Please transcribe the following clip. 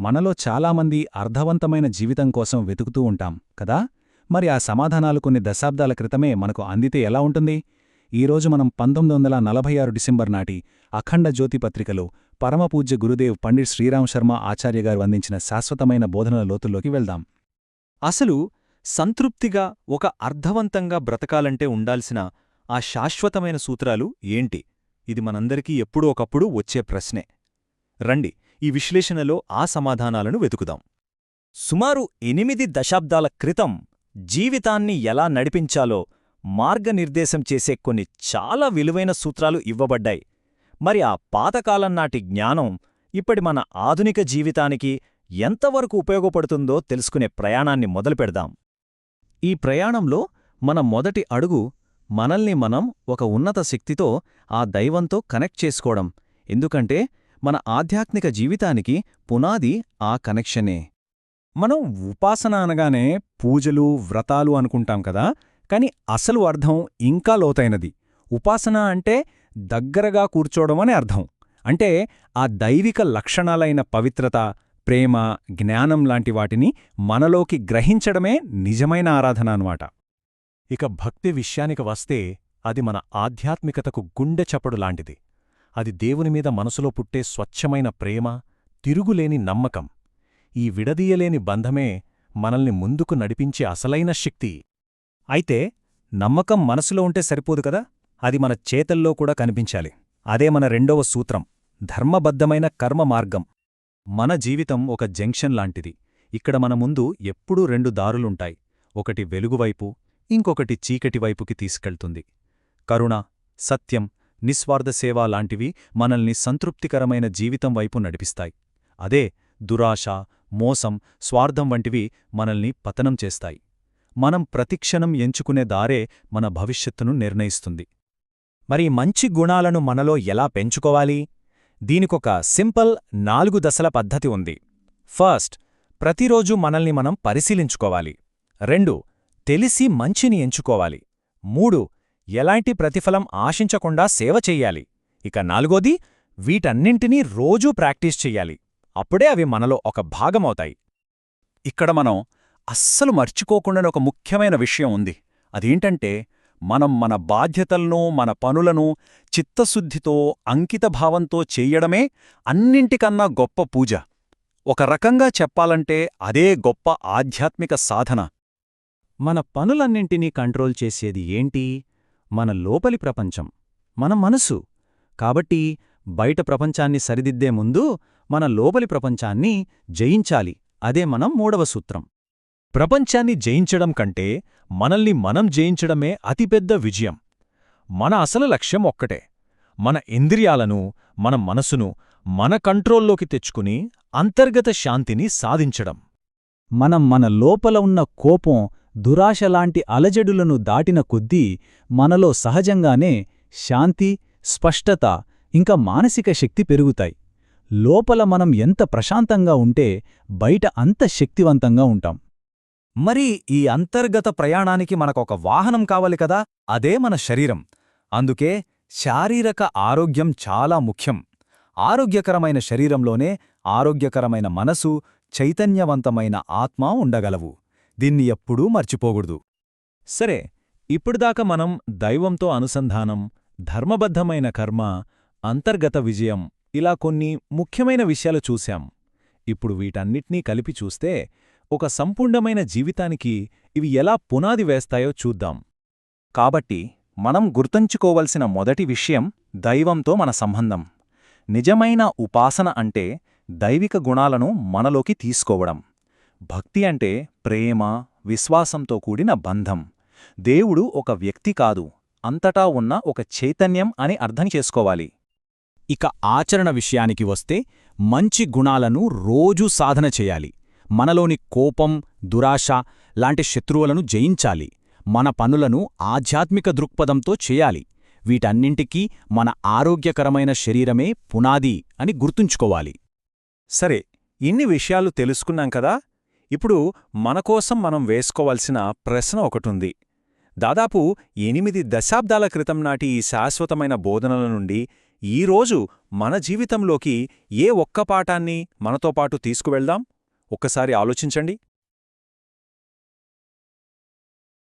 మనలో చాలామంది అర్థవంతమైన జీవితం కోసం వెతుకుతూ ఉంటాం కదా. మరి ఆ సమాధానాలు కొన్ని దశాబ్దాల క్రితమే మనకు అందితే ఎలా ఉంటుంది? ఈరోజు మనం 1946 డిసెంబర్ నాటి అఖండ జ్యోతి పత్రికలో పరమపూజ్య గురుదేవ్ పండిట్ శ్రీరామ్ శర్మ ఆచార్యగారు అందించిన శాశ్వతమైన బోధనల లోతుల్లోకి వెళ్దాం. అసలు సంతృప్తిగా ఒక అర్థవంతంగా బ్రతకాలంటే ఉండాల్సిన ఆ శాశ్వతమైన సూత్రాలు ఏంటి? ఇది మనందరికీ ఎప్పుడో ఒకప్పుడు వచ్చే ప్రశ్నే. రండి, ఈ విశ్లేషణలో ఆ సమాధానాలను వెతుకుదాం. సుమారు 8 దశాబ్దాల క్రితం జీవితాన్ని ఎలా నడిపించాలో మార్గనిర్దేశం చేసే కొన్ని చాలా విలువైన సూత్రాలు ఇవ్వబడ్డాయి. మరి ఆ పాతకాలం నాటి జ్ఞానం ఇప్పటి మన ఆధునిక జీవితానికి ఎంతవరకు ఉపయోగపడుతుందో తెలుసుకునే ప్రయాణాన్ని మొదలుపెడదాం. ఈ ప్రయాణంలో మన మొదటి అడుగు మనల్ని మనం ఒక ఉన్నత శక్తితో, ఆ దైవంతో కనెక్ట్ చేసుకోవడం. ఎందుకంటే మన ఆధ్యాత్మిక జీవితానికి పునాది ఆ కనెక్షనే. మనం ఉపాసన అనగానే పూజలు, వ్రతాలు అనుకుంటాం కదా, కాని అసలు అర్థం ఇంకా లోతైనది. ఉపాసన అంటే దగ్గరగా కూర్చోవడం అనే అర్థం. అంటే ఆ దైవిక లక్షణాలైన పవిత్రత, ప్రేమ, జ్ఞానం లాంటి వాటిని మనలోకి గ్రహించడమే నిజమైన ఆరాధన అన్నమాట. ఇక భక్తి విషయానికి వస్తే అది మన ఆధ్యాత్మికతకు గుండె చప్పుడు లాంటిది. అది దేవునిమీద మనసులో పుట్టే స్వచ్ఛమైన ప్రేమ, తిరుగులేని నమ్మకం. ఈ విడదీయలేని బంధమే మనల్ని ముందుకు నడిపించే అసలైన శక్తి. అయితే నమ్మకం మనసులో ఉంటే సరిపోదు కదా, అది మన చేతల్లో కూడా కనిపించాలి. అదే మన రెండవ సూత్రం, ధర్మబద్ధమైన కర్మ మార్గం. మన జీవితం ఒక జంక్షన్ లాంటిది. ఇక్కడ మన ముందు ఎప్పుడూ 2 దారులుంటాయి. ఒకటి వెలుగువైపు, ఇంకొకటి చీకటివైపుకి తీసుకెళ్తుంది. కరుణ, సత్యం, నిస్వార్థ సేవ లాంటివి మనల్ని సంతృప్తికరమైన జీవితం వైపు నడిపిస్తాయి. అదే దురాశ, మోసం, స్వార్థం వంటివి మనల్ని పతనం చేస్తాయి. మనం ప్రతిక్షణం ఎంచుకునే దారే మన భవిష్యత్తును నిర్ణయిస్తుంది. మరి మంచి గుణాలను మనలో ఎలా పెంచుకోవాలి? దీనికొక సింపుల్ 4 దశల పద్ధతి ఉంది. ఫస్ట్, ప్రతిరోజు మనల్ని మనం పరిశీలించుకోవాలి. 2, తెలిసి మంచిని ఎంచుకోవాలి. 3, ఎలాంటి ప్రతిఫలం ఆశించకుండా సేవ చెయ్యాలి. ఇక 4ది, వీటన్నింటినీ రోజూ ప్రాక్టీస్ చెయ్యాలి. అప్పుడే అవి మనలో ఒక భాగమవుతాయి. ఇక్కడ మనం అస్సలు మర్చిపోకుండానే ఒక ముఖ్యమైన విషయం ఉంది. అదేంటంటే, మనం మన బాధ్యతలను, మన పనులను చిత్తశుద్ధితో, అంకితభావంతో చెయ్యడమే అన్నింటికన్నా గొప్ప పూజ. ఒక రకంగా చెప్పాలంటే అదే గొప్ప ఆధ్యాత్మిక సాధన. మన పనులన్నింటినీ కంట్రోల్ చేసేది ఏంటి? మన లోపలి ప్రపంచం, మన మనసు. కాబట్టి బయట ప్రపంచాన్ని సరిదిద్దే ముందు మన లోపలి ప్రపంచాన్ని జయించాలి. అదే మనం 3వ సూత్రం. ప్రపంచాన్ని జయించడం కంటే మనల్ని మనం జయించడమే అతిపెద్ద విజయం. మన అసలు లక్ష్యం ఒక్కటే, మన ఇంద్రియాలను, మన మనసును మన కంట్రోల్లోకి తెచ్చుకుని అంతర్గత శాంతిని సాధించడం. మనం మన లోపల ఉన్న కోపం, దురాశలాంటి అలజడులను దాటిన కొద్దీ మనలో సహజంగానే శాంతి, స్పష్టత, ఇంకా మానసిక శక్తి పెరుగుతాయి. లోపల మనం ఎంత ప్రశాంతంగా ఉంటే బయట అంత శక్తివంతంగా ఉంటాం. మరి ఈ అంతర్గత ప్రయాణానికి మనకొక వాహనం కావాలి కదా, అదే మన శరీరం. అందుకే శారీరక ఆరోగ్యం చాలా ముఖ్యం. ఆరోగ్యకరమైన శరీరంలోనే ఆరోగ్యకరమైన మనసు, చైతన్యవంతమైన ఆత్మ ఉండగలవు. దీన్ని ఎప్పుడూ మర్చిపోకూడదు. సరే, ఇప్పుడుదాకా మనం దైవంతో అనుసంధానం, ధర్మబద్ధమైన కర్మ, అంతర్గత విజయం, ఇలా కొన్ని ముఖ్యమైన విషయాలు చూశాం. ఇప్పుడు వీటన్నిటినీ కలిపి చూస్తే ఒక సంపూర్ణమైన జీవితానికి ఇవి ఎలా పునాది వేస్తాయో చూద్దాం. కాబట్టి మనం గుర్తుంచుకోవలసిన మొదటి విషయం దైవంతో మన సంబంధం. నిజమైన ఉపాసన అంటే దైవిక గుణాలను మనలోకి తీసుకోవడం. భక్తి అంటే ప్రేమ, విశ్వాసంతో కూడిన బంధం. దేవుడు ఒక వ్యక్తి కాదు, అంతటా ఉన్న ఒక చైతన్యం అని అర్థం చేసుకోవాలి. ఇక ఆచరణ విషయానికి వస్తే మంచి గుణాలను రోజూ సాధన చేయాలి. మనలోని కోపం, దురాశ లాంటి శత్రువులను జయించాలి. మన పనులను ఆధ్యాత్మిక దృక్పథంతో చేయాలి. వీటన్నింటికీ మన ఆరోగ్యకరమైన శరీరమే పునాది అని గుర్తుంచుకోవాలి. సరే, ఇన్ని విషయాలు తెలుసుకున్నాం కదా. ఇప్పుడు మనకోసం మనం వేసుకోవాల్సిన ప్రశ్న ఒకటుంది. దాదాపు 8 దశాబ్దాల క్రితం నాటి ఈ శాశ్వతమైన బోధనల నుండి ఈరోజు మన జీవితంలోకి ఏ ఒక్క పాఠాన్ని మనతో పాటు తీసుకువెళ్దాం? ఒక్కసారి ఆలోచించండి.